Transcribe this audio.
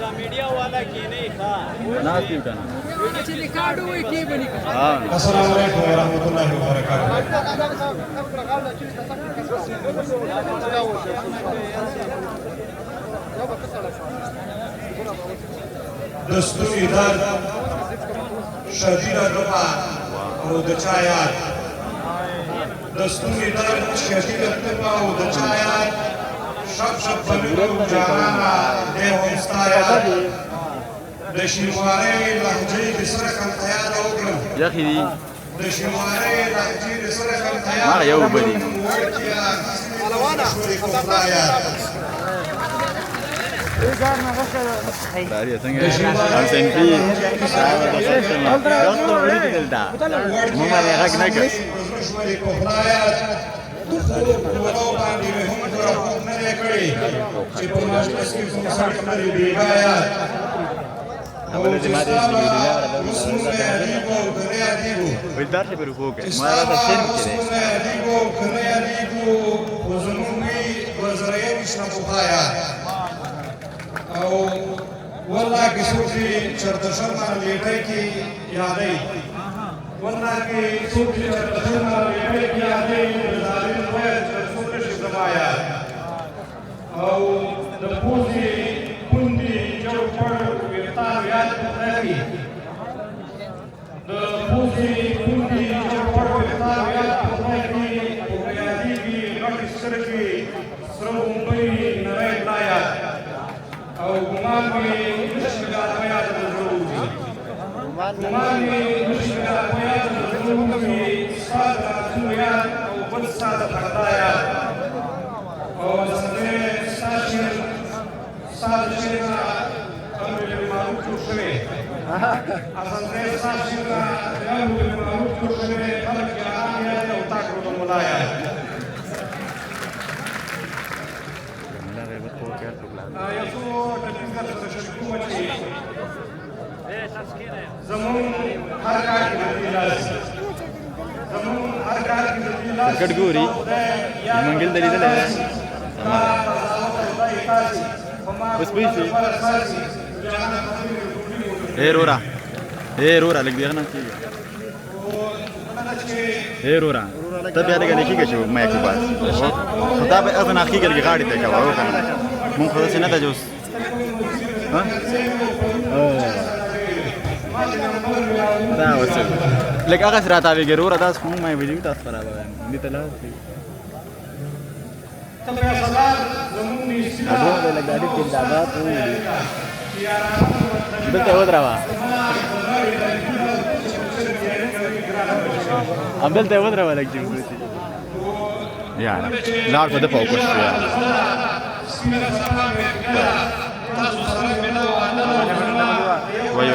دا میډیا والا کې نه ښه ناس دیو کنه چې ریکارډ وي کې بني ها السلام علیکم ورحمۃ اللہ وبرکاتہ دستوری درد شدید رفع او د چا یاد دستوری درد شدید رفع او د چا یاد شب شب بلو جهانا دیو استایاد د شینوارې لهجې د سره کم تیار وکړم یخی دی د شینوارې لهجې د سره کم تیار ما یو بدی داري څنګه هم سنفي صاحب د سیستم راستو ورته دلته مو ما نه غږ نه کړ ولو باندې هم راځو نه کړی چې په مجلس کې کوم څه کوي بیګایا او چې ما دې ولدار څه پرو کوګه ما را ته سین کړي دیګو کنه دیګو وزنوي وزرای نشنه پوهایا او والله کې سوچي چرته شرما لیټای کې یادای والله کې سوچي چرته شرما لیټای کې یادای ظالم وای څوک شي زمایا او د پوزي پوندي جو پړ ویتا یاد کوي د پوزي پوندي جو پړ ویتا یاد کوي او یادي کې غټ سرکی سره ممبئی نړۍ لایا او ګمان مې نشګار په یاد درلودي ګمان مې نشګار په یاد درلودي ساده دنیا او بل ساده خدایا او څنګه ساشن ساده شینا امر معروف شوه څنګه ساشن امر معروف شوه خلک یې او تاکو مولایا یسو ټینګر سره شکو وچی زمون هر کار کې دی لاس زمون هر کار کې دی لاس ګډګوري منګل دلی دل بس پیسې رورا لګ دی نه کیږي رورا ته بیا لګ لیکيږي چې ما کې بعد خدا به اذن اخیږي لګ غاړي ته کاوه کنه مونږ خو څه نه ته جوس ها دا وڅ لکه هغه سره تا ویګرو را تاسو کوم ما ویډیو تاسو خراب وای دې ته لا اګه له ګاډي کې دا بات دلته ودروا دلته ودروا لګ جوړ یا لار په د پاوکوش یا وای